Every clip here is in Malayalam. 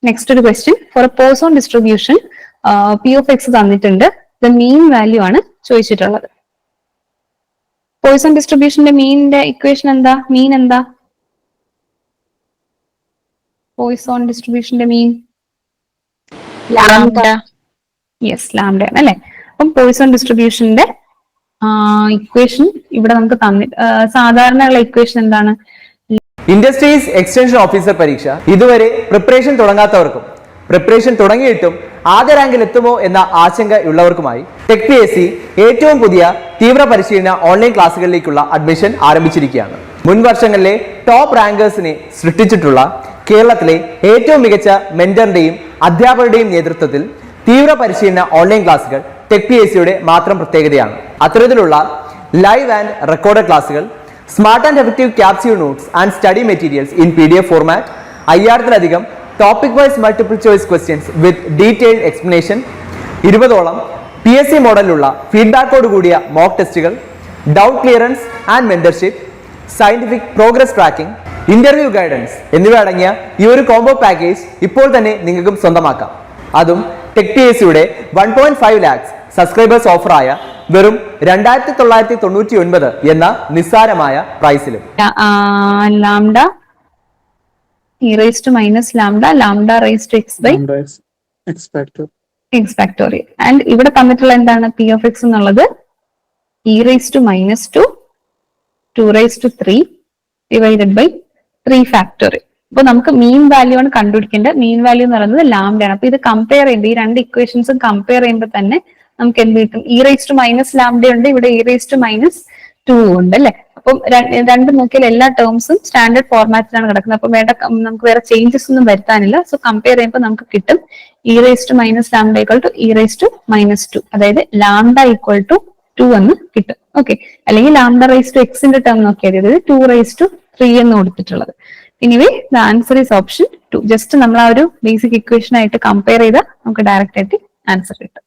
നെക്സ്റ്റ് ഒരു question for a Poisson distribution P of X തന്നിട്ടുണ്ട്. ദ മീൻ വാല്യൂ ആണ് ചോദിച്ചിട്ടുള്ളത്. പോയിസൺ ഡിസ്ട്രിബ്യൂഷന്റെ മീനിന്റെ ഇക്വേഷൻ എന്താ? മീൻ എന്താ? പോയിസോൺ ഡിസ്ട്രിബ്യൂഷന്റെ മീൻ ലാംഡ. യെസ്, ലാംഡ ആണ് അല്ലെ. അപ്പം പോയിസോൺ ഡിസ്ട്രിബ്യൂഷന്റെ ഇക്വേഷൻ ഇവിടെ നമുക്ക് സാധാരണയുള്ള ഇക്വേഷൻ എന്താണ്? ഇൻഡസ്ട്രീസ് എക്സ്റ്റൻഷൻ ഓഫീസർ പരീക്ഷ ഇതുവരെ പ്രിപ്പറേഷൻ തുടങ്ങാത്തവർക്കും പ്രിപ്പറേഷൻ തുടങ്ങിയിട്ടും ആദ്യ റാങ്കിൽ എത്തുമോ എന്ന ആശങ്കയുള്ളവർക്കുമായി ടെക് PSC ഏറ്റവും പുതിയ തീവ്ര പരിശീലന ഓൺലൈൻ ക്ലാസ്സുകളിലേക്കുള്ള അഡ്മിഷൻ ആരംഭിച്ചിരിക്കുകയാണ്. മുൻ വർഷങ്ങളിലെ ടോപ്പ് റാങ്കേഴ്സിനെ സൃഷ്ടിച്ചിട്ടുള്ള കേരളത്തിലെ ഏറ്റവും മികച്ച മെന്ററിന്റെയും അധ്യാപകരുടെയും നേതൃത്വത്തിൽ തീവ്ര പരിശീലന ഓൺലൈൻ ക്ലാസ്സുകൾ ടെക് PSCയുടെ മാത്രം പ്രത്യേകതയാണ്. അത്തരത്തിലുള്ള ലൈവ് ആൻഡ് റെക്കോർഡ് ക്ലാസ്സുകൾ, smart and effective capsule notes and study materials in PDF format, 5000-ലധികം topic wise multiple choice questions with detailed explanation, 20ഓളം PSC മോഡലിലുള്ള ഫീഡ്ബാക്കോട് കൂടിയ മോക്ക് ടെസ്റ്റുകൾ, doubt clearance and mentorship, scientific progress tracking, interview guidance എന്നിവ അടങ്ങിയ ഈ ഒരു കോംബോ പാക്കേജ് ഇപ്പോൾ തന്നെ നിങ്ങൾക്കും സ്വന്തമാക്കാം. അതും ടെക് PSCയുടെ 1.5 lakhs സബ്സ്ക്രൈബേഴ്സ് ഓഫറായ വെറും 2999 എന്ന നിസ്സാരമായ പ്രൈസിലും. Lambda e raised to minus lambda, lambda raised to x by x factorial. And ഇവിടെ തന്നിട്ടുള്ള എന്താണ്? p of x എന്നുള്ളത് e raised to minus 2 raised to 3 divided by 3 factorial. അപ്പൊ നമുക്ക് മീൻ വാല്യൂ ആണ് കണ്ടുപിടിക്കേണ്ടത്. മീൻ വാല്യൂ എന്ന് പറയുന്നത് ലാംഡ ആണ്. അപ്പൊ ഇത് കമ്പയർ ചെയ്യുമ്പോൾ ഈ രണ്ട് ഇക്വേഷൻസും കമ്പയർ ചെയ്യുമ്പോൾ തന്നെ നമുക്ക് എന്ത് കിട്ടും? e raised to minus lambda ഉണ്ട്, ഇവിടെ e raised to minus 2 ഉണ്ട് അല്ലെ. അപ്പം രണ്ട് നോക്കിയാൽ എല്ലാ ടേംസും സ്റ്റാൻഡേർഡ് ഫോർമാറ്റിലാണ് കിടക്കുന്നത്. അപ്പൊ നമുക്ക് വേറെ ചേഞ്ചസ് ഒന്നും വരുത്താനില്ല. സോ കമ്പയർ ചെയ്യുമ്പോൾ നമുക്ക് കിട്ടും e raised to minus lambda equal to e raised to minus 2, അതായത് ലാംഡ equal to 2 എന്ന് കിട്ടും. ഓക്കെ, അല്ലെങ്കിൽ ലാംഡ raised to x ന്റെ ടേം നോക്കിയാൽ അതായത് 2 raised to 3 എന്ന് കൊടുത്തിട്ടുള്ളത്. Anyway the answer is option 2. Just നമ്മൾ ആ ഒരു ബേസിക് ഇക്വേഷൻ ആയിട്ട് കമ്പയർ ചെയ്താൽ നമുക്ക് ഡയറക്റ്റ് ആയിട്ട് ആൻസർ കിട്ടും.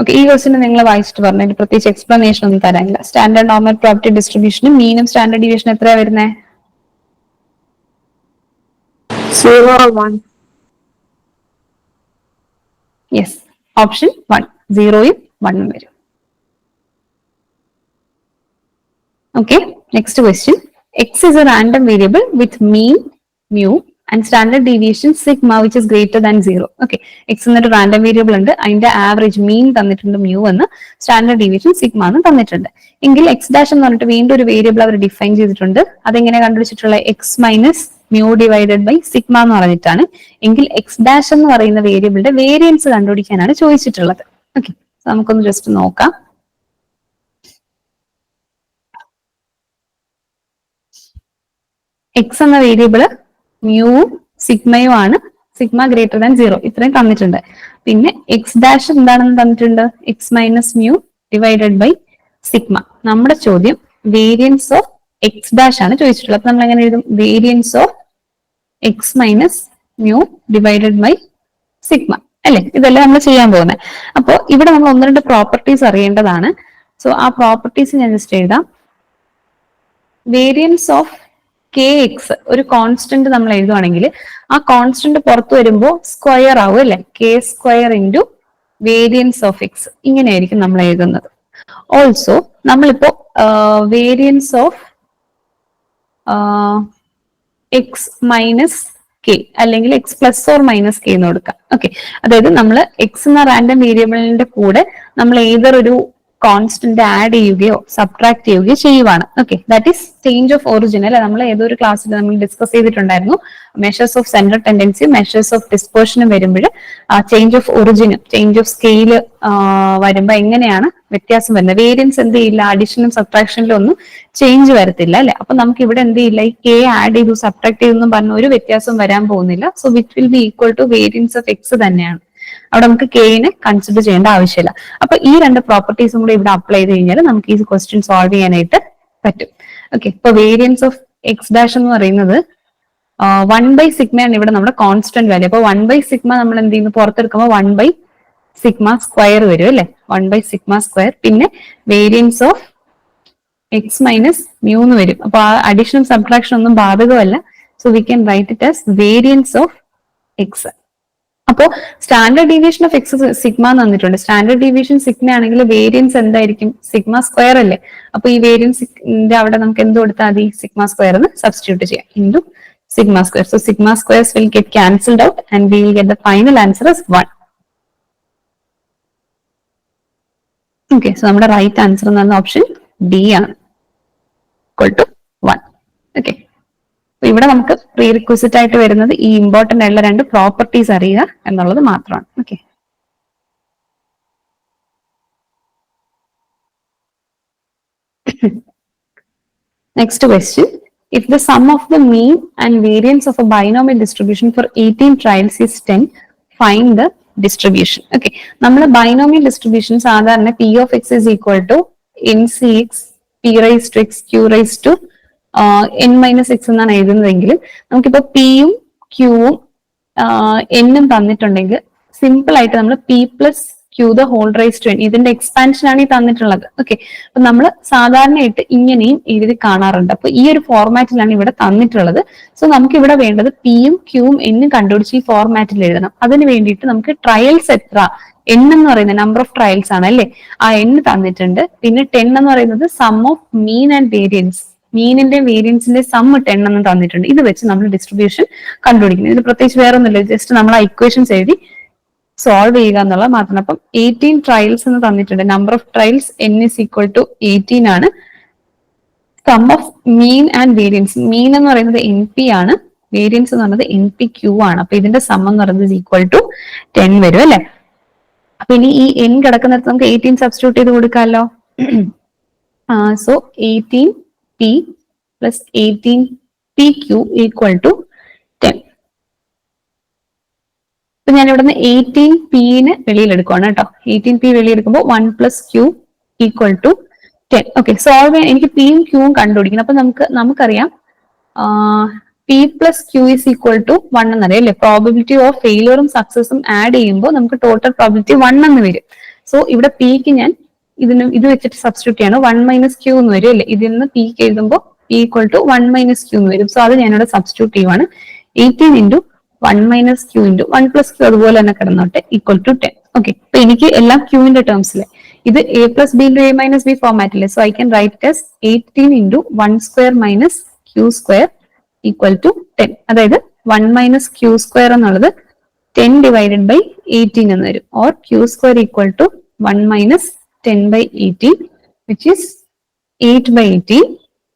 ഓക്കെ, ഈ ക്വസ്റ്റിന് നിങ്ങൾ വായിച്ചിട്ട് പറഞ്ഞു, അതിന് പ്രത്യേകിച്ച് എക്സ്പ്ലനേഷൻ ഒന്നും തരാനില്ല. സ്റ്റാൻഡേർഡ് നോർമൽ പ്രോബബിലിറ്റി ഡിസ്ട്രിബ്യൂഷനും മീനും സ്റ്റാൻഡേർഡ് ഡീവിയേഷൻ എത്രയാ വരുന്നത്? 0, 1. യെസ്, ഓപ്ഷൻ 1, 0യും 1ഉം വരും. Okay, next question. X is a random variable with mean mu and standard deviation sigma which is greater than 0. Okay, x എന്നൊരു റാൻഡം വേരിയബിൾ ഉണ്ട്, അതിന്റെ ആവറേജ് മീൻ തന്നിട്ടുണ്ട് mu എന്ന്, സ്റ്റാൻഡേർഡ് ഡീവിയേഷൻ സിഗ്മ എന്ന് തന്നിട്ടുണ്ട്. എങ്കിൽ എക്സ് ഡാഷ് എന്ന് പറഞ്ഞിട്ട് വീണ്ടും ഒരു വേരിയബിൾ അവർ ഡിഫൈൻ ചെയ്തിട്ടുണ്ട്. അതെങ്ങനെ കണ്ടുപിടിച്ചിട്ടുള്ള x minus mu divided by sigma എന്ന് പറഞ്ഞിട്ടാണ്. എങ്കിൽ എക്സ് ഡാഷ് എന്ന് പറയുന്ന വേരിയബിളിന്റെ വേരിയൻസ് കണ്ടുപിടിക്കാനാണ് ചോദിച്ചിട്ടുള്ളത്. ഓക്കെ, നമുക്കൊന്ന് ജസ്റ്റ് നോക്കാം. എക്സ് എന്ന വേരിയബിള് മ്യൂവും സിഗ്മയും ആണ്. സിഗ്മ ഗ്രേറ്റർ ദാൻ 0 ഇത്രയും തന്നിട്ടുണ്ട്. പിന്നെ എക്സ് ഡാഷ് എന്താണെന്ന് തന്നിട്ടുണ്ട്, X minus mu divided by sigma. നമ്മുടെ ചോദ്യം വേരിയൻസ് ഓഫ് എക്സ് ഡാഷ് ആണ് ചോദിച്ചിട്ടുള്ളത്. അപ്പൊ നമ്മൾ എങ്ങനെ എഴുതും? Variance of X minus mu divided by sigma അല്ലെ. ഇതെല്ലാം നമ്മൾ ചെയ്യാൻ പോകുന്നത്. അപ്പോൾ ഇവിടെ നമ്മൾ 1-2 പ്രോപ്പർട്ടീസ് അറിയേണ്ടതാണ്. സോ ആ പ്രോപ്പർട്ടീസ് ഞാൻ ജസ്റ്റ് എഴുതാം. വേരിയൻസ് ഓഫ് കെ എക്സ് ഒരു കോൺസ്റ്റന്റ് നമ്മൾ എഴുതുവാണെങ്കിൽ ആ കോൺസ്റ്റന്റ് പുറത്തു വരുമ്പോൾ സ്ക്വയർ ആവും അല്ലെ. K square into variance of x, ഇങ്ങനെയായിരിക്കും നമ്മൾ എഴുതുന്നത്. ഓൾസോ നമ്മളിപ്പോ variance of X minus k അല്ലെങ്കിൽ x plus or minus k എന്ന് കൊടുക്കാം. ഓക്കെ, അതായത് നമ്മൾ എക്സ് എന്ന റാൻഡം വേരിയബിളിന്റെ കൂടെ നമ്മൾ ഏതൊരു കോൺസ്റ്റന്റ് ആഡ് ചെയ്യുകയോ സബ്ട്രാക്ട് ചെയ്യുകയോ ചെയ്യുവാണ്. Okay, that is change of origin അല്ലെ. നമ്മൾ ഏതൊരു ക്ലാസ്സിൽ നമ്മൾ ഡിസ്കസ് ചെയ്തിട്ടുണ്ടായിരുന്നു. മെഷേഴ്സ് ഓഫ് സെന്റർ ടെൻഡൻസിയും മെഷേഴ്സ് ഓഫ് ഡിസ്പേർഷനും വരുമ്പോൾ ചേഞ്ച് ഓഫ് ഒറിജിനും ചേഞ്ച് ഓഫ് സ്കെയില് വരുമ്പോൾ എങ്ങനെയാണ് വ്യത്യാസം വരുന്നത്. വേരിയൻസ് എന്ത് ചെയ്യില്ല, അഡീഷനും സബ്ട്രാക്ഷനിലും ഒന്നും ചേഞ്ച് വരത്തില്ല അല്ലെ. അപ്പൊ നമുക്ക് ഇവിടെ എന്ത് ചെയ്യില്ല, ഈ കെ ആഡ് ചെയ്തു സബ്ട്രാക്ട് ചെയ്തു എന്നും പറഞ്ഞ ഒരു വ്യത്യാസം വരാൻ പോകുന്നില്ല. So which will be equal to variance of X തന്നെയാണ്. അവിടെ നമുക്ക് കെനെ കൺസിഡർ ചെയ്യേണ്ട ആവശ്യമില്ല. അപ്പൊ ഈ രണ്ട് പ്രോപ്പർട്ടീസും കൂടെ ഇവിടെ അപ്ലൈ ചെയ്ത് കഴിഞ്ഞാൽ നമുക്ക് ഈ ക്വസ്റ്റ്യൻ സോൾവ് ചെയ്യാനായിട്ട് പറ്റും. ഓക്കെ, ഇപ്പൊ വേരിയൻസ് ഓഫ് എക്സ് ഡാഷ് എന്ന് പറയുന്നത് 1 സിഗ്മയാണ് ഇവിടെ നമ്മുടെ കോൺസ്റ്റന്റ് വാല്യൂ. അപ്പൊ 1 സിഗ്മ നമ്മൾ എന്ത് ചെയ്യുന്നു, പുറത്തെടുക്കുമ്പോൾ 1 സിഗ്മ സ്ക്വയർ വരും അല്ലെ. 1 സിഗ്മ സ്ക്വയർ. പിന്നെ variance of X minus mu എന്ന് വരും. അപ്പൊ ആ അഡീഷനും സബ്ട്രാക്ഷൻ ഒന്നും ബാധകമല്ല, So we can write it as variance of x. അപ്പോൾ standard deviation of X sigma തന്നിട്ടുണ്ട്. സ്റ്റാൻഡേർഡ് ഡീവിയേഷൻ സിഗ്മ ആണെങ്കിൽ വേരിയൻസ് എന്തായിരിക്കും? സിഗ്മ സ്ക്വയർ അല്ലേ? അപ്പൊ ഈ വേരിയൻസിന്റെ അവിടെ നമുക്ക് എന്ത് കൊടുത്താൽ മതി? സിഗ്മ സ്ക്വയർ എന്ന് സബ്സ്റ്റിറ്റ്യൂട്ട് ചെയ്യാം into sigma square. So sigma squares will get cancelled out and we will get the final answer as 1. Okay, so നമ്മുടെ right answer എന്ന് പറഞ്ഞ ഓപ്ഷൻ D ആണ്, equal to 1. Okay. ഇവിടെ നമുക്ക് പ്രീ റിക്വസിറ്റ് ആയിട്ട് വരുന്നത് ഈ ഇമ്പോർട്ടന്റ് ആയിട്ടുള്ള രണ്ട് പ്രോപ്പർട്ടീസ് അറിയുക എന്നുള്ളത് മാത്രമാണ്. Okay, next question. If the sum of the mean and variance of a binomial distribution for 18 trials is 10, find the distribution. Okay, നമ്മൾ binomial distribution സാധാരണ P of x is equal to NCx P raised to x Q raised to n minus x എന്നാണ് എഴുതുന്നതെങ്കിൽ നമുക്കിപ്പോ Pയും Qവും Nഉം തന്നിട്ടുണ്ടെങ്കിൽ സിമ്പിൾ ആയിട്ട് നമ്മൾ P plus Q the whole raised to n ഇതിന്റെ എക്സ്പാൻഷൻ ആണ് ഈ തന്നിട്ടുള്ളത്. ഓക്കെ, അപ്പൊ നമ്മൾ സാധാരണയായിട്ട് ഇങ്ങനെയും എഴുതി കാണാറുണ്ട്. അപ്പൊ ഈ ഒരു ഫോർമാറ്റിലാണ് ഇവിടെ തന്നിട്ടുള്ളത്. സോ നമുക്ക് ഇവിടെ വേണ്ടത് പിയും ക്യൂവും എന്നും കണ്ടുപിടിച്ച് ഈ ഫോർമാറ്റിൽ എഴുതണം. അതിന് വേണ്ടിയിട്ട് നമുക്ക് ട്രയൽസ് എത്ര, n എന്ന് പറയുന്നത് നമ്പർ ഓഫ് ട്രയൽസ് ആണ് അല്ലെ, ആ n തന്നിട്ടുണ്ട്. പിന്നെ 10 എന്ന് പറയുന്നത് sum of mean and variance, മീനിന്റെ വേരിയൻസിന്റെ സം 10 എന്ന് തന്നിട്ടുണ്ട്. ഇത് വെച്ച് നമ്മൾ ഡിസ്ട്രിബ്യൂഷൻ കണ്ടുപിടിക്കുന്നത്. ഇത് പ്രത്യേകിച്ച് വേറെ ഒന്നുമില്ല, ജസ്റ്റ് നമ്മൾ ആ ഇക്വേഷൻസ് എഴുതി സോൾവ് ചെയ്യുക എന്നുള്ളത് മാത്രം. അപ്പം 18 ട്രയൽസ് എന്ന് തന്നിട്ടുണ്ട്. Number of trials n is equal to 18 ആണ്. Sum of mean and variance, mean എന്ന് പറയുന്നത് NP ആണ്, വേരിയൻസ് എന്ന് പറയുന്നത് NPQ ആണ്. അപ്പൊ ഇതിന്റെ സം എന്ന് പറയുന്നത് ഈക്വൽ ടു 10 വരും അല്ലെ. അപ്പൊ ഇനി ഈ n കിടക്കുന്നിടത്ത് നമുക്ക് 18 സബ്സ്റ്റിറ്റ്യൂട്ട് ചെയ്ത് കൊടുക്കാമല്ലോ. So 18P plus 18PQ equal to 10. ഞാൻ ഇവിടുന്ന് 18P വെളിയിൽ എടുക്കുവാണ് കേട്ടോ. 18P വെളിയെടുക്കുമ്പോൾ 1 plus Q equal to 10. Okay, solve ചെയ്യാൻ എനിക്ക് പിയും ക്യൂവും കണ്ടുപിടിക്കണം. അപ്പൊ നമുക്കറിയാം P plus Q is equal to 1 എന്നറിയാം അല്ലെ. പ്രോബിലിറ്റി ഓഫ് ഫെയിലിയറും സക്സസും ആഡ് ചെയ്യുമ്പോൾ നമുക്ക് ടോട്ടൽ പ്രോബിലിറ്റി 1 എന്ന് വരും. സോ ഇവിടെ Pക്ക് ഞാൻ ഇത് വെച്ചിട്ട് സബ്സ്റ്റിറ്റ്യൂട്ട് ചെയ്യണം. 1 മൈനസ് Q എന്ന് വരും അല്ലെ. ഇതിൽ നിന്ന് Pക്ക് എഴുതുമ്പോൾ P equal to 1 minus Q എന്ന് വരും. സോ അത് ഞാനിവിടെ സബ്സ്റ്റിറ്റ്യൂട്ട് ചെയ്യുവാണ്. 18 into 1 minus Q into 1 plus Q അതുപോലെ തന്നെ കിടന്നോട്ടെ ഈക്വൽ ടു 10. ഓക്കെ, അപ്പൊ എനിക്ക് എല്ലാം ക്യൂവിന്റെ ടേംസിലെ ഇത് A plus B into A minus B ഫോർമാറ്റിലെ. So I can write as 18 into 1 square minus Q square equal to 10. അതായത് 1 മൈനസ് Q സ്ക്വയർ എന്നുള്ളത് 10 ഡിവൈഡഡ് ബൈ 18 എന്ന് വരും. Or Q square equal to 1 minus 10 by 18 which is 8 by 18.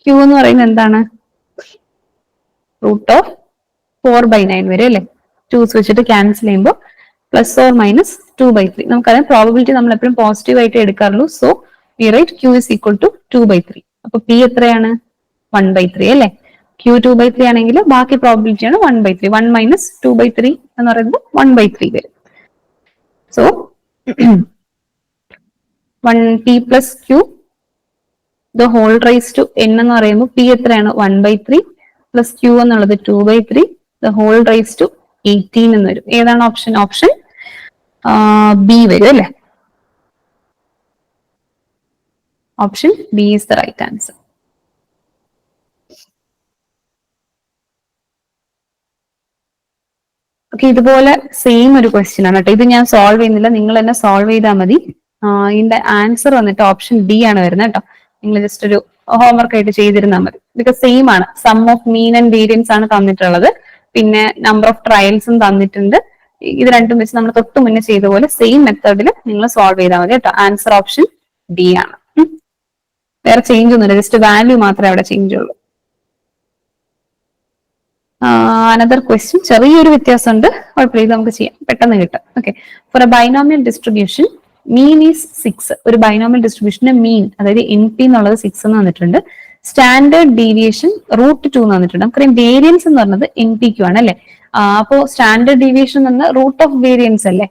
Q എന്ന് പറയുന്നത് എന്താണ്? റൂട്ട് ഓഫ് 4/9 വരെ അല്ലെ. 2s വെച്ചിട്ട് ക്യാൻസൽ ചെയ്യുമ്പോൾ പ്ലസ് ഓർ മൈനസ് 2/3. നമുക്കറിയാം പ്രോബിലിറ്റി നമ്മൾ എപ്പോഴും പോസിറ്റീവ് ആയിട്ട് എടുക്കാറുള്ളൂ. So we write Q is equal to 2/3. അപ്പൊ P എത്രയാണ്? 1/3 അല്ലെ. Q 2/3 ആണെങ്കിൽ ബാക്കി പ്രോബിലിറ്റി ആണ് 1/3. 1 മൈനസ് 2/3 എന്ന് പറയുന്നത് 1/3 വരും. So 1P plus Q the whole raised to n എന്ന് പറയുമ്പോൾ P എത്രയാണ്? 1/3 പ്ലസ് Q എന്നുള്ളത് 2/3 the whole raised to 18 എന്ന് വരും. ഏതാണ് ഓപ്ഷൻ? ഓപ്ഷൻ ബി വരും അല്ലെ. Option B is the right answer. Okay, ഇതുപോലെ സെയിം ഒരു ക്വസ്റ്റ്യൻ ആണ് കേട്ടോ. ഇത് ഞാൻ സോൾവ് ചെയ്യുന്നില്ല, നിങ്ങൾ തന്നെ സോൾവ് ചെയ്താൽ മതി. ഇതിന്റെ ആൻസർ വന്നിട്ട് ഓപ്ഷൻ ഡി ആണ് വരുന്നത് കേട്ടോ. നിങ്ങൾ ജസ്റ്റ് ഒരു ഹോംവർക്ക് ആയിട്ട് ചെയ്തിരുന്നാൽ മതി. ബിക്കോസ് സെയിം ആണ്. Sum of mean and variance ആണ് തന്നിട്ടുള്ളത്. പിന്നെ നമ്പർ ഓഫ് ട്രയൽസും തന്നിട്ടുണ്ട്. ഇത് രണ്ടും വെച്ച് നമ്മൾ തൊട്ട് മുന്നേ ചെയ്ത പോലെ സെയിം മെത്തേഡിൽ നിങ്ങൾ സോൾവ് ചെയ്താൽ മതി കേട്ടോ. ആൻസർ ഓപ്ഷൻ ഡി ആണ്. വേറെ ചേഞ്ച് ഒന്നുമില്ല, ജസ്റ്റ് വാല്യൂ മാത്രമേ അവിടെ ചേഞ്ച് ഉള്ളൂ. അനദർ ക്വസ്റ്റ്യൻ, ചെറിയൊരു വ്യത്യാസമുണ്ട്, കുഴപ്പമില്ല, നമുക്ക് ചെയ്യാം, പെട്ടെന്ന് കിട്ടും. Okay, for a binomial distribution mean is 6. ഒരു ബൈനോമിയൽ ഡിസ്ട്രിബ്യൂഷന്റെ മീൻ അതായത് NP എന്നുള്ളത് 6 എന്ന് വന്നിട്ടുണ്ട്. സ്റ്റാൻഡേർഡ് ഡീവിയേഷൻ √2 എന്ന് വന്നിട്ടുണ്ട്. നമുക്കറിയാം വേരിയൻസ് എന്ന് പറഞ്ഞത് NPQ ആണ് അല്ലെ. അപ്പോ സ്റ്റാൻഡേർഡ് ഡീവിയേഷൻ എന്ന് പറഞ്ഞാൽ റൂട്ട് ഓഫ് വേരിയൻസ് അല്ലേ.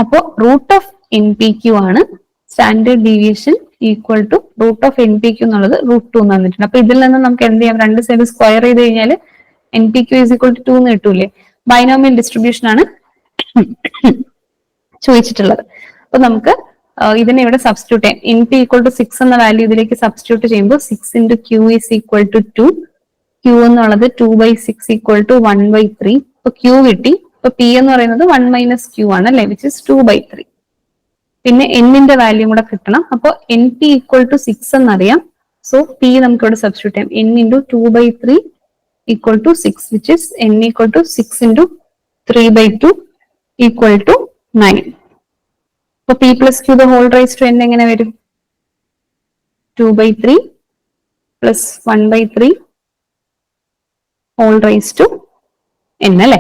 അപ്പോ റൂട്ട് ഓഫ് NPQ ആണ്. Standard deviation equal to root of NPQ എന്നുള്ളത് √2 എന്ന് വന്നിട്ടുണ്ട്. അപ്പൊ ഇതിൽ നിന്ന് നമുക്ക് എന്ത് ചെയ്യാം? രണ്ട് സൈഡ് സ്ക്വയർ ചെയ്ത് കഴിഞ്ഞാൽ NPQ ഈസ് ഈക്വൽ ടു 2 എന്ന് കിട്ടൂലേ. ബൈനോമിയൽ ഡിസ്ട്രിബ്യൂഷൻ ആണ് ചോദിച്ചിട്ടുള്ളത്. അപ്പൊ നമുക്ക് ഇതിനെ ഇവിടെ സബ്സ്റ്റിറ്റ്യൂട്ട് ചെയ്യാം. NP ഈക്വൽ ടു 6 എന്ന വാല്യൂ ഇതിലേക്ക് സബ്സ്റ്റിറ്റ്യൂട്ട് ചെയ്യുമ്പോൾ 6 into Q is equal to 2 Q എന്നുള്ളത് 2/6 ഈക്വൽ ടു 1/3. ഇപ്പൊ ക്യൂ കിട്ടി. ഇപ്പൊ പി എന്ന് പറയുന്നത് 1 മൈനസ് ക്യൂ ആണ് അല്ലെ, വിച്ച് ഇസ് 2/3. പിന്നെ എന്നിന്റെ വാല്യൂ കൂടെ കിട്ടണം. അപ്പൊ എൻ പി ഈക്വൽ ടു 6 എന്നറിയാം. സോ പി നമുക്ക് ഇവിടെ സബ്സ്റ്റിറ്റ്യൂട്ട് ചെയ്യാം. N into 2/3 equal to 6, which is N equal to 6 into 3/2 equal to 9. അപ്പൊ P plus Q the whole raise to N എങ്ങനെ വരും? 2/3 plus 1/3 whole raise to N അല്ലെ.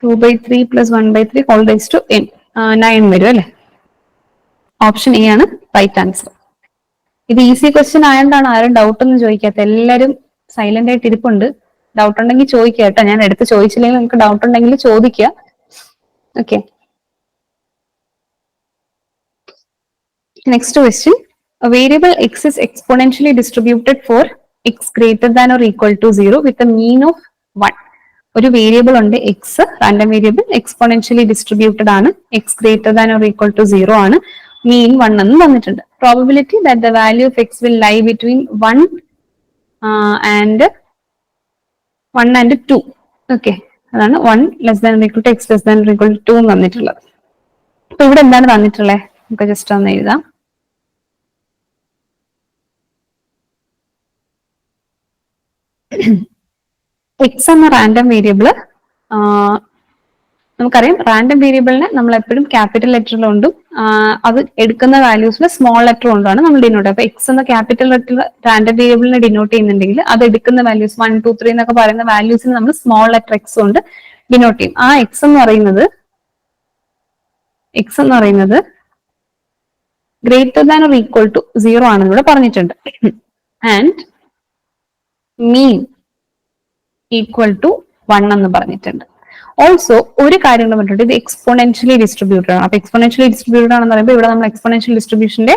2/3 plus 1/3 whole raise to N 9 വരും അല്ലെ. ഓപ്ഷൻ എ ആണ് റൈറ്റ് ആൻസർ. ഇത് ഈസി ക്വസ്റ്റ്യൻ ആയതുകൊണ്ടാണ് ആരും ഡൗട്ട് ഒന്നും ചോദിക്കാത്ത. എല്ലാരും സൈലന്റ് ആയിട്ട് ഇരിപ്പുണ്ട്. ഡൗട്ട് ഉണ്ടെങ്കിൽ ചോദിക്കുക കേട്ടോ. ഞാൻ എടുത്ത് ചോദിച്ചില്ലെങ്കിൽ നിങ്ങൾക്ക് ഡൗട്ട് ഉണ്ടെങ്കിൽ ചോദിക്കുക. Okay, next question. A variable x is exponentially distributed for x greater than or equal to 0 with a mean of 1. ഒരു വേരിയബിൾ ഉണ്ട് X, random variable, exponentially distributed ആണ്, X greater than or equal to 0 ആണ്, മീൻ 1 എന്ന് തന്നിട്ടുണ്ട്. Probability that the value of X will lie between 1 and 2. Okay, അതാണ് 1 less than equal to X less than equal to 2 തന്നിട്ടുള്ളത്. അപ്പൊ ഇവിടെ എന്താണ് തന്നിട്ടുള്ളത്? നമുക്ക് ജസ്റ്റ് ഒന്ന് എഴുതാം. എക്സ് എന്ന റാൻഡം വേരിയബിള്, നമുക്കറിയാം റാൻഡം വേരിയബിളിനെ നമ്മൾ എപ്പോഴും ക്യാപിറ്റൽ ലെറ്ററിലുണ്ടും അത് എടുക്കുന്ന വാല്യൂസിൽ സ്മോൾ ലെറ്റർ കൊണ്ടാണ് നമ്മൾ ഡിനോട്ട്. അപ്പൊ എക്സ് എന്ന ക്യാപിറ്റൽ ലെറ്റർ റാൻഡം വേരിയബിളിനെ ഡിനോട്ട് ചെയ്യുന്നുണ്ടെങ്കിൽ അത് എടുക്കുന്ന വാല്യൂസ് 1, 2, 3 എന്നൊക്കെ പറയുന്ന വാല്യൂസിന് നമ്മൾ സ്മോൾ ലെറ്റർ എക്സ് കൊണ്ട് ഡിനോട്ട് ചെയ്യും. ആ എക്സ് എന്ന് പറയുന്നത് greater than or equal to 0 ആണെന്ന് ഇവിടെ പറഞ്ഞിട്ടുണ്ട്. ആൻഡ് മീൻ ഈക്വൽ ടു 1 എന്ന് പറഞ്ഞിട്ടുണ്ട്. ഓൾസോ ഒരു കാര്യം പറഞ്ഞിട്ടുണ്ട്, ഇത് എക്സ്പോണൻഷ്യലി ഡിസ്ട്രിബ്യൂട്ടഡ് ആണ്. അപ്പൊ എക്സ്പോണൻഷ്യലി ഡിസ്ട്രിബ്യൂട്ടഡ് ആണെന്ന് പറയുമ്പോൾ ഇവിടെ നമ്മൾ എക്സ്പോണൻഷ്യൽ ഡിസ്ട്രിബ്യൂഷന്റെ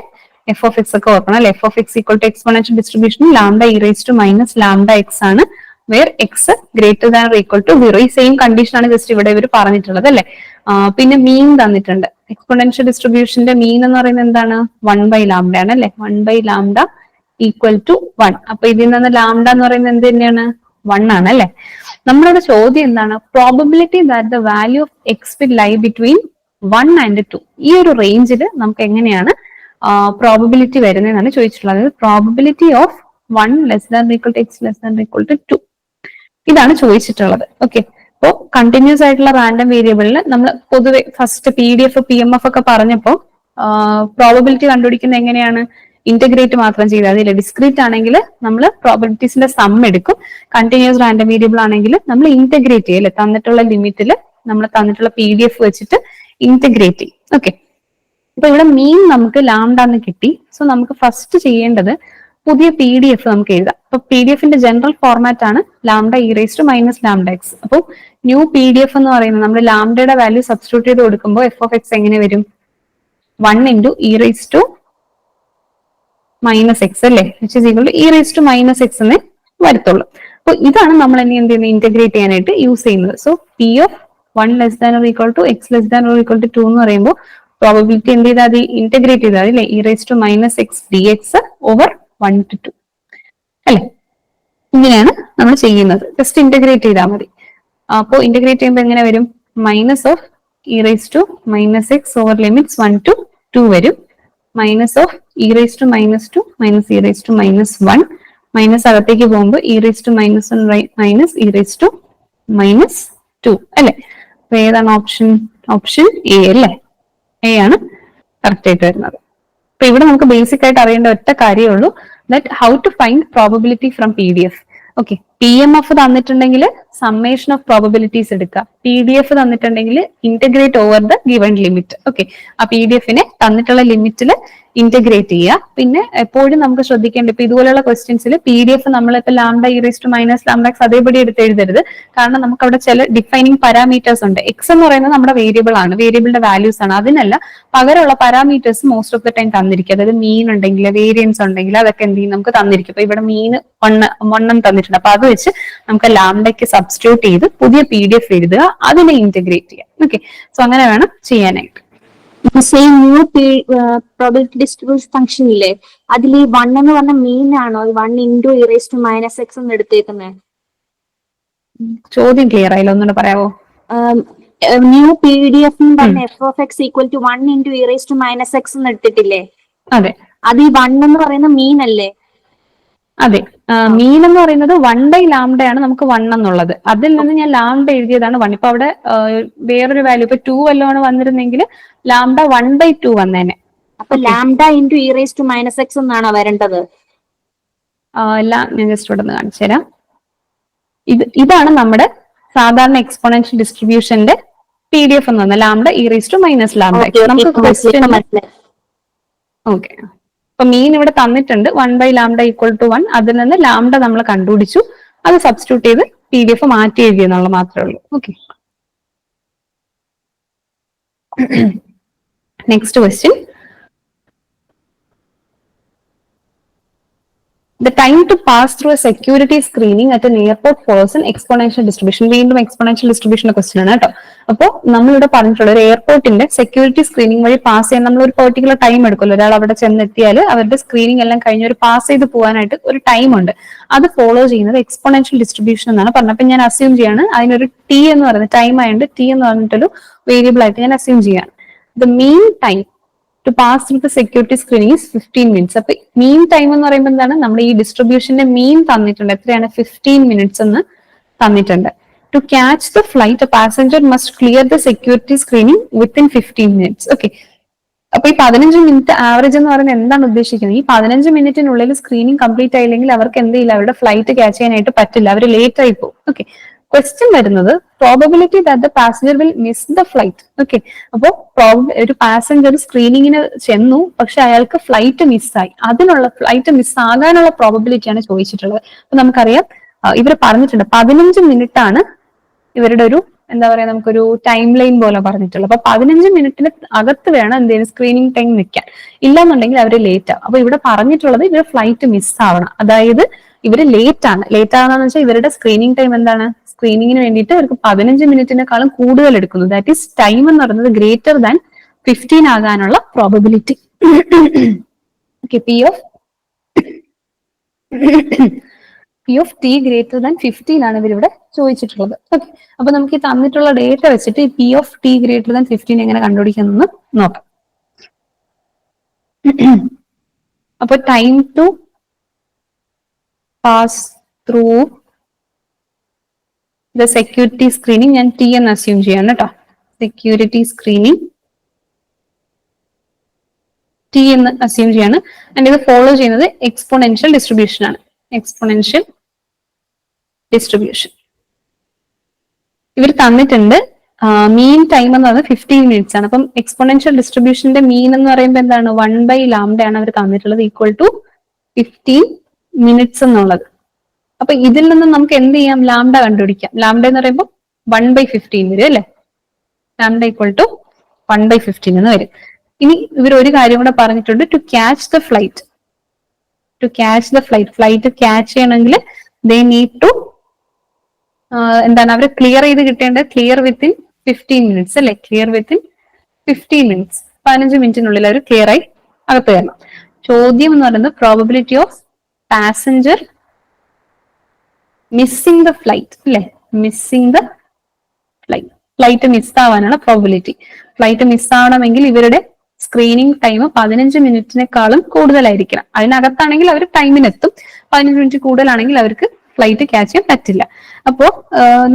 എഫ് ഓഫ് എക്സ് ഒക്കെ ഓർക്കണം അല്ലെ. F of X equal to exponential distribution lambda e rice to minus lambda X ആണ്, where X greater than equal to 0. ഈ സെയിം കണ്ടീഷൻ ആണ് ജസ്റ്റ് ഇവിടെ ഇവർ പറഞ്ഞിട്ടുള്ളത് അല്ലെ. പിന്നെ മീൻ തന്നിട്ടുണ്ട്. എക്സ്പോണൻഷ്യൽ ഡിസ്ട്രിബ്യൂഷന്റെ മീൻ എന്ന് പറയുന്നത് എന്താണ്? 1/λ ആണ് അല്ലെ. 1/λ ഈക്വൽ ടു 1. അപ്പൊ ഇതിൽ നിന്ന് ലാംഡ എന്ന് പറയുന്നത് എന്ത് തന്നെയാണ്? 1 ആണ് അല്ലെ. നമ്മളുടെ ചോദ്യം എന്താണ്? Probability that the value of X will lie between 1 and 2. ഈ ഒരു റേഞ്ചിൽ നമുക്ക് എങ്ങനെയാണ് പ്രോബബിലിറ്റി വരുന്നതെന്നാണ് ചോദിച്ചിട്ടുള്ളത്. അതായത് probability of 1 less than equal to X less than equal to 2 ഇതാണ് ചോദിച്ചിട്ടുള്ളത്. ഓക്കെ, അപ്പോൾ കണ്ടിന്യൂസ് ആയിട്ടുള്ള റാൻഡം വേരിയബിളിൽ നമ്മൾ പൊതുവെ ഫസ്റ്റ് PDF PMF ഒക്കെ പറഞ്ഞപ്പോൾ പ്രോബബിലിറ്റി കണ്ടുപിടിക്കുന്നത് എങ്ങനെയാണ്? ഇന്റഗ്രേറ്റ് മാത്രം ചെയ്താൽ മതി. ഡിസ്ക്രീറ്റ് ആണെങ്കിൽ നമ്മൾ പ്രോബബിലിറ്റീസിന്റെ സം എടുക്കും. കണ്ടിന്യൂസ് റാൻഡം വേരിയബിൾ ആണെങ്കിൽ നമ്മൾ ഇന്റഗ്രേറ്റ് ചെയ്യും അല്ലെ. തന്നിട്ടുള്ള ലിമിറ്റിൽ നമ്മൾ തന്നിട്ടുള്ള PDF വെച്ചിട്ട് ഇന്റഗ്രേറ്റ് ചെയ്യും. ഓക്കെ, അപ്പൊ ഇവിടെ മീൻ നമുക്ക് ലാംഡ എന്ന് കിട്ടി. സോ നമുക്ക് ഫസ്റ്റ് ചെയ്യേണ്ടത് പുതിയ PDF നമുക്ക് എഴുതാം. അപ്പൊ PDFന്റെ ജനറൽ ഫോർമാറ്റ് ആണ് lambda e rice to minus lambda x. അപ്പോൾ ന്യൂ PDF എന്ന് പറയുന്നത് നമ്മൾ ലാംഡയുടെ വാല്യൂ സബ്സ്റ്റിറ്റ്യൂട്ട് ചെയ്ത് കൊടുക്കുമ്പോൾ എഫ് ഓഫ് എക്സ് എങ്ങനെ വരും? 1 into e rice to minus X അല്ലെ, which is equal to e rice to minus X എന്നേ വരത്തുള്ളൂ. അപ്പൊ ഇതാണ് നമ്മൾ ഇനി എന്ത് ചെയ്യുന്നത്? ഇന്റഗ്രേറ്റ് ചെയ്യാനായിട്ട് യൂസ് ചെയ്യുന്നത്. So p of 1 less than or equal to X less than or equal to 2 എന്ന് പറയുമ്പോൾ പ്രോബബിലിറ്റി എന്ത് ചെയ്താൽ മതി? ഇന്റഗ്രേറ്റ് ചെയ്താൽ മതി അല്ലെ. E rice to minus x d x over 1 to 2 അല്ലെ. ഇങ്ങനെയാണ് നമ്മൾ ചെയ്യുന്നത്. ജസ്റ്റ് ഇന്റഗ്രേറ്റ് ചെയ്താൽ മതി. അപ്പോ ഇന്റഗ്രേറ്റ് ചെയ്യുമ്പോൾ എങ്ങനെ വരും? Minus of e rice to minus x over limits 1 to 2 വരും. Minus of e rice to minus 2 minus e rice to minus 1 minus അകത്തേക്ക് പോകുമ്പോൾ e rice to minus 1 minus e rice to minus 2 അല്ലെ. അപ്പൊ ഏതാണ് ഓപ്ഷൻ? ഓപ്ഷൻ എ അല്ലെ. എ ആണ് കറക്റ്റ് ആയിട്ട് വരുന്നത്. അപ്പൊ ഇവിടെ നമുക്ക് ബേസിക് ആയിട്ട് അറിയേണ്ട ഒറ്റ കാര്യമേ ഉള്ളൂ, that how to find probability from PDF. Okay, PMF തന്നിട്ടുണ്ടെങ്കിൽ സമ്മേഷൻ ഓഫ് പ്രോബബിലിറ്റീസ് എടുക്കുക. PDF തന്നിട്ടുണ്ടെങ്കിൽ integrate over the given limit. Okay, ആ PDFനെ തന്നിട്ടുള്ള ലിമിറ്റിൽ ഇന്റഗ്രേറ്റ് ചെയ്യുക. പിന്നെ എപ്പോഴും നമുക്ക് ശ്രദ്ധിക്കേണ്ടത്, ഇപ്പൊ ഇതുപോലെയുള്ള ക്വസ്റ്റ്യൻസിൽ PDF നമ്മളിപ്പോ lambda e rice to minus lambda x അതേപടി എടുത്ത് എഴുതരുത്. കാരണം നമുക്ക് അവിടെ ചില ഡിഫൈനിങ് പാരാമീറ്റേഴ്സ് ഉണ്ട്. എക്സ് എന്ന് പറയുന്നത് നമ്മുടെ വേരിയബിൾ ആണ്, വേരിയബിളിന്റെ വാല്യൂസ് ആണ്. അതിനല്ല പകരമുള്ള parameters most of the time തന്നിരിക്കും. അതായത് മീൻ ഉണ്ടെങ്കിൽ, വേരിയൻസ് ഉണ്ടെങ്കിൽ അതൊക്കെ എന്ത് ചെയ്യും? നമുക്ക് തന്നിരിക്കും. അപ്പൊ ഇവിടെ മീൻ 1 തന്നിട്ടുണ്ട്. അപ്പൊ അത് വെച്ച് നമുക്ക് ലാംഡയ്ക്ക് സബ്സ്റ്റിറ്റ്യൂട്ട് ചെയ്ത് പുതിയ PDF എഴുതുക, അതിനെ ഇന്റഗ്രേറ്റ് ചെയ്യാം. ഓക്കെ, സോ അങ്ങനെ വേണം ചെയ്യാനായിട്ട്. Same new probability distribution function ഇല്ലേ, അതിൽ ഈ 1 എന്ന് പറഞ്ഞ മീൻ ആണോ 1 into e rice to minus x എന്ന് എടുത്തേക്കുന്നത്? ചോദ്യം ക്ലിയർ ആയില്ല, ഒന്നുകൂടെ പറയാവോ? ന്യൂ PDF എന്ന് പറഞ്ഞ f(x) = 1 × e⁻⁻x എന്ന് എടുത്തിട്ടില്ലേ? അതെ, അത് ഈ 1 എന്ന് പറയുന്ന മീൻ അല്ലേ? അതെ. മീൻ എന്ന് പറയുന്നത് 1/λ ആണ് നമുക്ക് 1 എന്നുള്ളത്. അതിൽ നിന്ന് ഞാൻ ലാംഡ എഴുതിയതാണ് 1. ഇപ്പൊ അവിടെ വേറൊരു വാല്യൂ ഇപ്പൊ 2 വല്ലോണ് വന്നിരുന്നെങ്കിൽ ലാംഡ 1/2 വന്നേനെ. അപ്പൊ ലാംഡ × e⁻⁻x എന്നാണോ വരേണ്ടത്? എല്ലാം ഞാൻ ജസ്റ്റ് ഇവിടെ നിന്ന് കാണിച്ചു തരാം. ഇതാണ് നമ്മുടെ സാധാരണ എക്സ്പോണൻഷ്യൽ ഡിസ്ട്രിബ്യൂഷന്റെ PDF എന്ന് പറഞ്ഞാൽ ലാംഡ e⁻⁻x. നമുക്ക് ക്വസ്റ്റ്യൻ ഓക്കെ. അപ്പൊ മീൻ ഇവിടെ തന്നിട്ടുണ്ട് 1/λ = 1. അതിൽ നിന്ന് ലാംഡ നമ്മൾ കണ്ടുപിടിച്ചു, അത് സബ്സ്റ്റിറ്റ്യൂട്ട് ചെയ്ത് PDF മാറ്റി എഴുതിയെന്നുള്ള മാത്രമേ ഉള്ളൂ. Okay, next question. The time to pass through a security screening at an airport follows an exponential distribution. വീണ്ടും എക്സ്പോണൻഷ്യൽ ഡിസ്ട്രിബ്യൂഷന്റെ ക്വസ്റ്റ്യൻ ആണ് കേട്ടോ. അപ്പോൾ നമ്മളിവിടെ പറഞ്ഞിട്ടുള്ള ഒരു എയർപോർട്ടിന്റെ സെക്യൂരിറ്റി സ്ക്രീനിങ് വഴി പാസ് ചെയ്യാൻ നമ്മൾ ഒരു പെർട്ടിക്കുലർ ടൈം എടുക്കുമല്ലോ. ഒരാൾ അവിടെ ചെന്നെത്തിയാൽ അവരുടെ സ്ക്രീനിങ് എല്ലാം കഴിഞ്ഞ് ഒരു പാസ് ചെയ്ത് പോകാനായിട്ട് ഒരു ടൈം ഉണ്ട്. അത് ഫോളോ ചെയ്യുന്നത് എക്സ്പോണൻഷ്യൽ ഡിസ്ട്രിബ്യൂഷൻ എന്നാണ് പറഞ്ഞത്. അപ്പൊ ഞാൻ അസ്യൂം ചെയ്യാണ് അതിനൊരു ടി എന്ന് പറയുന്നത് ടൈം ആയതുകൊണ്ട് ടി എന്ന് പറഞ്ഞിട്ടൊരു വേരിയബിൾ ആയിട്ട് ഞാൻ അസ്യൂം ചെയ്യാണ്. The mean time to pass through the security screening is 15 minutes. അപ്പൊ മീൻ ടൈം എന്ന് പറയുമ്പോൾ എന്താണ്, നമ്മുടെ ഈ ഡിസ്ട്രിബ്യൂഷന്റെ മീൻ തന്നിട്ടുണ്ട്. എത്രയാണ്? 15 മിനിറ്റ്സ് എന്ന് തന്നിട്ടുണ്ട്. To catch the flight a passenger must clear the security screening within 15 minutes. Okay, അപ്പൊ ഈ 15 മിനിറ്റ് ആവറേജ് എന്ന് പറയുന്നത് എന്താണ് ഉദ്ദേശിക്കുന്നത്? ഈ 15 മിനിറ്റിനുള്ളിൽ സ്ക്രീനിങ് കംപ്ലീറ്റ് ആയില്ലെങ്കിൽ അവർക്ക് എന്ത് ചെയ്യില്ല, അവരുടെ ഫ്ലൈറ്റ് ക്യാച്ച് ചെയ്യാനായിട്ട് പറ്റില്ല, അവർ ലേറ്റ് ആയി പോകും. ഓക്കെ, ക്വസ്റ്റ്യൻ വരുന്നത് probability that the passenger will miss the flight. Okay, അപ്പോൾ ഒരു പാസഞ്ചർ സ്ക്രീനിങ്ങിന് ചെന്നു, പക്ഷെ അയാൾക്ക് ഫ്ലൈറ്റ് മിസ്സായി. അതിനുള്ള ഫ്ലൈറ്റ് മിസ്സാകാനുള്ള പ്രോബബിലിറ്റിയാണ് ചോദിച്ചിട്ടുള്ളത്. അപ്പൊ നമുക്കറിയാം ഇവർ പറഞ്ഞിട്ടുണ്ട് 15 മിനിറ്റ് ആണ് ഇവരുടെ ഒരു എന്താ പറയാ, നമുക്കൊരു ടൈം ലൈൻ പോലെ പറഞ്ഞിട്ടുള്ളത്. അപ്പൊ 15 മിനിറ്റിന് അകത്ത് വേണം എന്തെങ്കിലും സ്ക്രീനിങ് ടൈം നിൽക്കാൻ, ഇല്ലാന്നുണ്ടെങ്കിൽ അവർ ലേറ്റ് ആവും. അപ്പൊ ഇവിടെ പറഞ്ഞിട്ടുള്ളത് ഇവർ ഫ്ലൈറ്റ് മിസ് ആവണം, അതായത് ഇവര് ലേറ്റ് ആണ്. ലേറ്റ് ആണെന്ന് വെച്ചാൽ ഇവരുടെ സ്ക്രീനിങ് ടൈം എന്താണ്, സ്ക്രീനിങ്ങിന് വേണ്ടിയിട്ട് അവർക്ക് 15 മിനിറ്റിനെക്കാളും കൂടുതൽ എടുക്കുന്നു. ദാറ്റ് ഈസ് ടൈം എന്ന് പറയുന്നത് ഗ്രേറ്റർ ദാൻ 15 ആകാനുള്ള probability. P of t greater than 15 ആണ് ഇവരിവിടെ ചോദിച്ചിട്ടുള്ളത്. ഓക്കെ, അപ്പൊ നമുക്ക് ഈ തന്നിട്ടുള്ള ഡേറ്റ വെച്ചിട്ട് ഈ p of t greater than 15 എങ്ങനെ കണ്ടുപിടിക്കാമെന്ന് നോക്കാം. അപ്പൊ time to pass through the security screening ഞാൻ ടി എന്ന് അസ്യൂം ചെയ്യാണ് കേട്ടോ. സെക്യൂരിറ്റി സ്ക്രീനിങ് ടി എന്ന് അസ്യൂം ചെയ്യാണ്. ആൻഡ് ഇത് ഫോളോ ചെയ്യുന്നത് എക്സ്പോണൻഷ്യൽ ഡിസ്ട്രിബ്യൂഷൻ ആണ്. എക്സ്പോണൻഷ്യൽ ഡിസ്ട്രിബ്യൂഷൻ ഇവർ തന്നിട്ടുണ്ട്. മീൻ ടൈം എന്ന് പറയുന്നത് 15 മിനിറ്റ്സ് ആണ്. അപ്പം എക്സ്പോണൻഷ്യൽ ഡിസ്ട്രിബ്യൂഷന്റെ മീൻ എന്ന് പറയുമ്പോൾ എന്താണ്, 1/λ ആണ് അവർ തന്നിട്ടുള്ളത്, ഈക്വൽ ടു 15 മിനിറ്റ്സ് എന്നുള്ളത്. അപ്പൊ ഇതിൽ നിന്ന് നമുക്ക് എന്ത് ചെയ്യാം, ലാംഡ കണ്ടുപിടിക്കാം. ലാംഡ എന്ന് പറയുമ്പോൾ 1/15 വരും അല്ലെ, ലാംഡ ഈക്വൽ ടു 1/15 എന്ന് വരും. ഇനി ഇവർ ഒരു കാര്യം കൂടെ പറഞ്ഞിട്ടുണ്ട്, to catch the flight. To catch the flight, flight catch ചെയ്യണമെങ്കിൽ ദേ നീഡ് ടു എന്താണ്, അവർ ക്ലിയർ ചെയ്ത് കിട്ടേണ്ടത് ക്ലിയർ വിത്തിൻ 15 മിനിറ്റ്സ് അല്ലെ, ക്ലിയർ വിത്തിൻ 15 മിനിറ്റ്സ്, 15 മിനിറ്റിനുള്ളിൽ അവർ ക്ലിയർ ആയി അകത്ത് കയറണം. ചോദ്യം എന്ന് പറയുന്നത് probability of passenger missing the flight അല്ലെ, മിസ്സിംഗ് ദ ഫ്ലൈറ്റ്, ഫ്ലൈറ്റ് മിസ്സാവാനാണ് പ്രോബബിലിറ്റി. ഫ്ലൈറ്റ് മിസ്സാവണമെങ്കിൽ ഇവരുടെ സ്ക്രീനിങ് ടൈം 15 മിനിറ്റിനേക്കാളും കൂടുതലായിരിക്കണം. അതിനകത്താണെങ്കിൽ അവർ ടൈമിനെത്തും, 15 മിനിറ്റ് കൂടുതലാണെങ്കിൽ അവർക്ക് ഫ്ലൈറ്റ് ക്യാച്ച് ചെയ്യാൻ പറ്റില്ല. അപ്പോ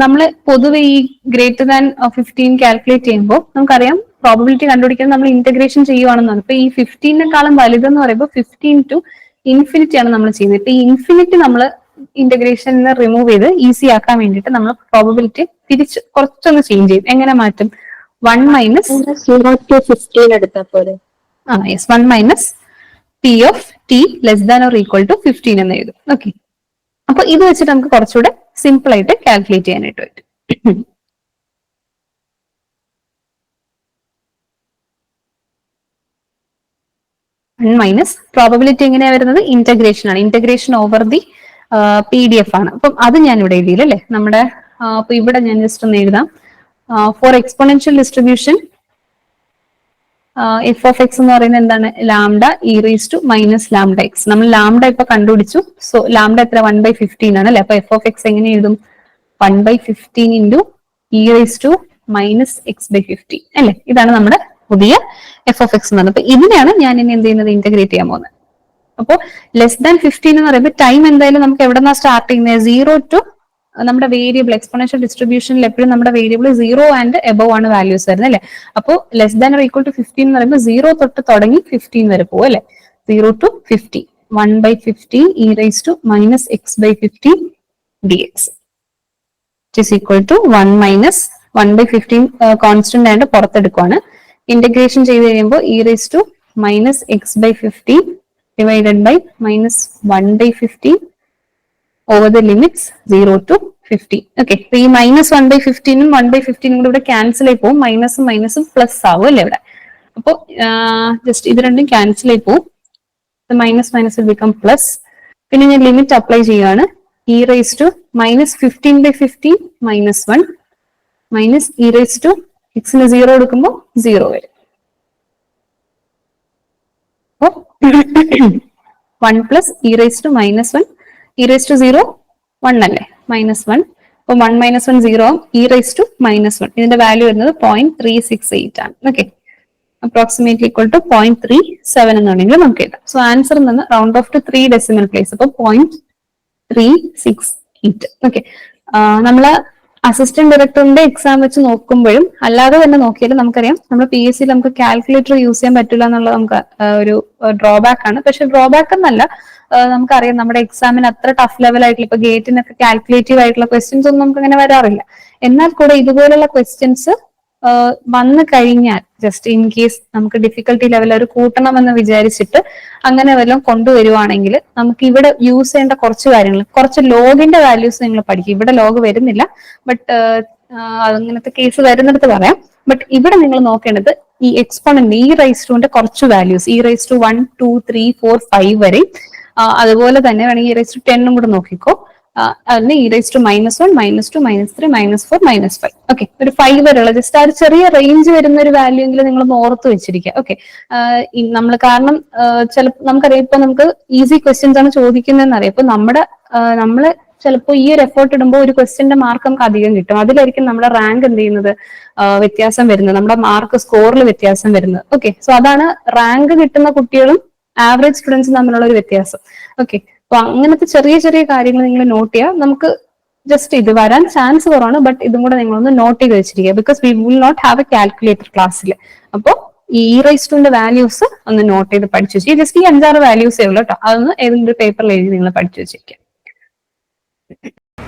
നമ്മൾ പൊതുവെ ഈ ഗ്രേറ്റർ ദാൻ 15 കാൽക്കുലേറ്റ് ചെയ്യുമ്പോൾ നമുക്കറിയാം പ്രോബബിലിറ്റി കണ്ടുപിടിക്കാൻ നമ്മൾ ഇന്റഗ്രേഷൻ ചെയ്യുവാണെന്നാണ്. ഇപ്പൊ ഈ 15നെക്കാളും വലുതെന്ന് പറയുമ്പോൾ 15 ടു ഇൻഫിനിറ്റി ആണ് നമ്മൾ ചെയ്യുന്നത്. ഇപ്പൊ ഈ ഇൻഫിനിറ്റി നമ്മൾ ഇന്റഗ്രേഷൻ റിമൂവ് ചെയ്ത് ഈസി ആക്കാൻ വേണ്ടിയിട്ട് നമ്മൾ പ്രോബബിലിറ്റി തിരിച്ച് കുറച്ചൊന്ന് ചേഞ്ച് ചെയ്യും. എങ്ങനെ മാറ്റും, 1 മൈനസ് 0 to 15 എടുത്താൽ പോലെ. Yes, 1 minus p of t less than or equal to 15 എന്ന് എഴുതും. ഓക്കെ, അപ്പൊ ഇത് വെച്ചിട്ട് നമുക്ക് കുറച്ചുകൂടെ സിമ്പിൾ ആയിട്ട് കാൽക്കുലേറ്റ് ചെയ്യാനായിട്ട് പറ്റും. മൈനസ് പ്രോബബിലിറ്റി എങ്ങനെയാ വരുന്നത്, ഇന്റഗ്രേഷൻ ആണ്, ഇന്റഗ്രേഷൻ ഓവർ ദി PDF ആണ്. അപ്പം അത് ഞാൻ ഇവിടെ എഴുതിയില്ല അല്ലെ, നമ്മുടെ അപ്പൊ ഇവിടെ ഞാൻ ജസ്റ്റ് ഒന്ന് എഴുതാം. For exponential distribution f of x എന്ന് പറയുന്നത് എന്താണ്, ലാംഡ e⁻⁻x. നമ്മൾ ലാംഡ ഇപ്പൊ കണ്ടുപിടിച്ചു. സോ ലാംഡ എത്ര, 1/15 ആണ് അല്ലെ. അപ്പൊ എഫ് ഓഫ് എക്സ് എങ്ങനെ എഴുതും, 1/15 into e rice to minus x by 15 അല്ലെ? ഇതാണ് നമ്മുടെ പുതിയ എഫ് ഓഫ് എക്സ് എന്ന് പറയുന്നത്. അപ്പൊ ഇതിനെയാണ് ഞാൻ ഇനി എന്ത് ചെയ്യുന്നത്, ഇന്റഗ്രേറ്റ് ചെയ്യാൻ പോകുന്നത്. അപ്പോൾ ലെസ് ദാൻ 15 എന്ന് പറയുമ്പോൾ ടൈം എന്തായാലും നമുക്ക് എവിടെ നിന്നാണ് സ്റ്റാർട്ട് ചെയ്യുന്നത്? 0 ടു നമ്മുടെ വേരിയബിൾ എക്സ്പോണൻഷ്യൽ ഡിസ്ട്രിബ്യൂഷനിൽ എപ്പോഴും നമ്മുടെ വേരിയബിൾ 0 ആൻഡ് എബവ് ആണ് വാല്യൂസ് വരുന്നത് അല്ലെ? അപ്പോൾ less than or equal to 15 എന്ന് പറയുമ്പോൾ 0 തൊട്ട് തുടങ്ങി 15 വരെ പോകും അല്ലെ? 0 to 50, 1/15 e raised to minus x by 15 dx, which is equal to 1 minus 1/15 constant ആയിട്ട് പുറത്തെടുക്കുവാണ്. ഇന്റഗ്രേഷൻ ചെയ്ത് കഴിയുമ്പോൾ e raised to minus x by 15 divided by minus 1/15 over the limits 0 to 50. Okay, so ഈ minus 1/15 ഉം 1/15 കൂടെ ഇവിടെ ക്യാൻസൽ ആയി പോകും. മൈനസും മൈനസും പ്ലസ് ആവും അല്ലേ ഇവിടെ? അപ്പൊ ജസ്റ്റ് ഇത് രണ്ടും ക്യാൻസൽ ആയി പോകും. Minus minus will become plus. പിന്നെ ഞാൻ ലിമിറ്റ് അപ്ലൈ ചെയ്യുകയാണ്. e raised to minus 15/15 minus 1 minus e raised to x-ന് 0 എടുക്കുമ്പോൾ 0 വരും. അപ്പോ 1 plus e raised to minus 1, e raised to 0 1 അല്ലേ? minus 1. അപ്പൊ 1 minus 1 0 ആവും. e raised to minus 1 ഇതിന്റെ വാല്യൂ വരുന്നത് 0.368 ആണ്. ഓക്കെ, approximately equal to 0.37 എന്ന് വേണമെങ്കിൽ നമുക്ക് എഴുതാം. സോ ആൻസർ നിന്ന് round of two 3 decimal place, അപ്പൊ 0.368. ഓക്കെ, നമ്മള് അസിസ്റ്റന്റ് ഡയറക്ടറിന്റെ എക്സാം വെച്ച് നോക്കുമ്പോഴും അല്ലാതെ തന്നെ നോക്കിയാലും നമുക്കറിയാം നമ്മുടെ PSC നമുക്ക് കാൽക്കുലേറ്റർ യൂസ് ചെയ്യാൻ പറ്റില്ല എന്നുള്ളത് നമുക്ക് ഒരു ഡ്രോബാക്ക് ആണ്. പക്ഷെ ഡ്രോബാക്ക് എന്നല്ല, നമുക്കറിയാം നമ്മുടെ എക്സാമിന് അത്ര ടഫ് ലെവൽ ആയിട്ടുള്ള ഇപ്പൊ ഗേറ്റിനൊക്കെ കാൽക്കുലേറ്റീവ് ആയിട്ടുള്ള ക്വസ്റ്റ്യൻസ് ഒന്നും നമുക്ക് അങ്ങനെ വരാറില്ല. എന്നാൽ കൂടെ ഇതുപോലുള്ള ക്വസ്റ്റ്യൻസ് വന്നു കഴിഞ്ഞാൽ ജസ്റ്റ് ഇൻ കേസ് നമുക്ക് ഡിഫിക്കൽട്ടി ലെവൽ ഒരു കൂട്ടണമെന്ന് വിചാരിച്ചിട്ട് അങ്ങനെ വല്ലതും കൊണ്ടുവരുവാണെങ്കിൽ നമുക്ക് ഇവിടെ യൂസ് ചെയ്യേണ്ട കുറച്ച് കാര്യങ്ങൾ, കുറച്ച് ലോഗിന്റെ വാല്യൂസ് നിങ്ങൾ പഠിക്കും. ഇവിടെ ലോഗ് വരുന്നില്ല, ബട്ട് അങ്ങനത്തെ കേസ് വരുന്നിടത്ത് പറയാം. ബട്ട് ഇവിടെ നിങ്ങൾ നോക്കേണ്ടത് ഈ എക്സ്പോണന്റ് ഇ റൈസ് ടുന്റെ കുറച്ച് വാല്യൂസ്, ഇ റൈസ് ടു 1 2 3 4 5 വരെ, അതുപോലെ തന്നെ വേണമെങ്കിൽ ഇ റൈസ് ടു 10 കൂടെ നോക്കിക്കോ. അതിന് ഇ റൈസ് ടു -1 -2 -3 -4 -5. ഓക്കെ, ഒരു 5 വരെയുള്ള ജസ്റ്റ് ആ ഒരു ചെറിയ റേഞ്ച് വരുന്ന ഒരു വാല്യൂ എങ്കിലും നിങ്ങൾ ഓർത്ത് വെച്ചിരിക്കുക. ഓക്കെ, നമ്മൾ കാരണം ചിലപ്പോൾ നമുക്കറിയാം ഇപ്പൊ നമുക്ക് ഈസി ക്വസ്റ്റ്യൻസ് ആണ് ചോദിക്കുന്നതെന്ന് അറിയാം. അപ്പൊ നമ്മള് ചിലപ്പോൾ ഈ ഒരു എഫേർട്ട് ഇടുമ്പോൾ ഒരു ക്വസ്റ്റ്യന്റെ മാർക്ക് നമുക്ക് അധികം കിട്ടും. അതിലായിരിക്കും നമ്മുടെ റാങ്ക് എന്ത് ചെയ്യുന്നത്, വ്യത്യാസം വരുന്നത്, നമ്മുടെ മാർക്ക് സ്കോറിൽ വ്യത്യാസം വരുന്നത്. ഓക്കെ, സോ അതാണ് റാങ്ക് കിട്ടുന്ന കുട്ടികളും ആവറേജ് സ്റ്റുഡൻസും തമ്മിലുള്ള ഒരു വ്യത്യാസം. ഓക്കെ, അപ്പൊ അങ്ങനത്തെ ചെറിയ ചെറിയ കാര്യങ്ങൾ നിങ്ങൾ നോട്ട് ചെയ്യുക. നമുക്ക് ജസ്റ്റ് ഇത് വരാൻ ചാൻസ് കുറവാണ്, ബട്ട് ഇതും കൂടെ നിങ്ങളൊന്ന് നോട്ട് ചെയ്ത് വെച്ചിരിക്കുക. Because we will not have a calculator ക്ലാസ്സിൽ. അപ്പോൾ ഈ ഇ റൈസ് ടുന്റെ വാല്യൂസ് ഒന്ന് നോട്ട് ചെയ്ത് പഠിച്ചു വെച്ചിരിക്കുക. ജസ്റ്റ് ഈ 5-6 വാല്യൂസേ ഉള്ളൂ കേട്ടോ. അതൊന്ന് ഏതെങ്കിലും ഒരു പേപ്പറിൽ എഴുതി നിങ്ങൾ പഠിച്ചു വെച്ചിരിക്കുക.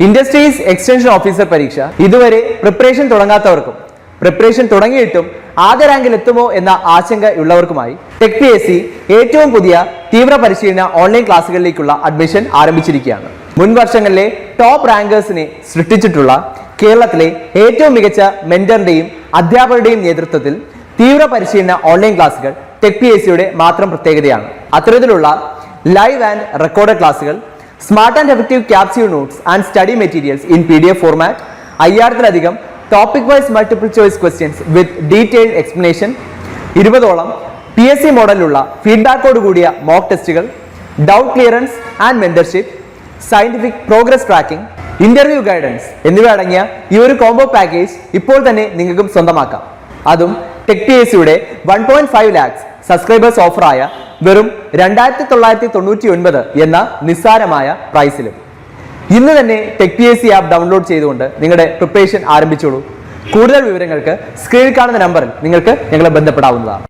ഇൻഡസ്ട്രീസ് എക്സ്റ്റൻഷൻ ഓഫീസർ പരീക്ഷ ഇതുവരെ പ്രിപ്പറേഷൻ തുടങ്ങാത്തവർക്കും പ്രിപ്പറേഷൻ തുടങ്ങിയിട്ടും ആദ്യ റാങ്കിൽ എത്തുമോ എന്ന ആശങ്ക ഉള്ളവർക്കുമായി ടെക് PSC ഏറ്റവും പുതിയ തീവ്ര പരിശീലന ഓൺലൈൻ ക്ലാസുകളിലേക്കുള്ള അഡ്മിഷൻ ആരംഭിച്ചിരിക്കുകയാണ്. മുൻ വർഷങ്ങളിലെ ടോപ്പ് റാങ്കേഴ്സിനെ സൃഷ്ടിച്ചിട്ടുള്ള കേരളത്തിലെ ഏറ്റവും മികച്ച മെന്ററിന്റെയും അധ്യാപകരുടെയും നേതൃത്വത്തിൽ തീവ്ര പരിശീലന ഓൺലൈൻ ക്ലാസുകൾ ടെക് PSCയുടെ മാത്രം പ്രത്യേകതയാണ്. അത്തരത്തിലുള്ള ലൈവ് ആൻഡ് റെക്കോർഡഡ് ക്ലാസുകൾ, smart and effective capsule notes and study materials in PDF format, 5000-ലധികം topic wise multiple choice questions with detailed explanation, 20ഓളം PSC മോഡലിലുള്ള ഫീഡ്ബാക്കോട് കൂടിയ മോക്ക് ടെസ്റ്റുകൾ, doubt clearance and mentorship, scientific progress tracking, interview guidance എന്നിവ അടങ്ങിയ ഈ ഒരു കോംബോ പാക്കേജ് ഇപ്പോൾ തന്നെ നിങ്ങൾക്കും സ്വന്തമാക്കാം. അതും ടെക് PSCയുടെ 1.5 lakhs സബ്സ്ക്രൈബേഴ്സ് ഓഫറായ വെറും 2999 എന്ന നിസ്സാരമായ പ്രൈസിലും. ഇന്ന് തന്നെ ടെക് PSC ആപ്പ് ഡൗൺലോഡ് ചെയ്തുകൊണ്ട് നിങ്ങളുടെ പ്രിപ്പറേഷൻ ആരംഭിച്ചോളൂ. കൂടുതൽ വിവരങ്ങൾക്ക് സ്ക്രീനിൽ കാണുന്ന നമ്പറിൽ നിങ്ങൾക്ക് ഞങ്ങളെ ബന്ധപ്പെടാവുന്നതാണ്.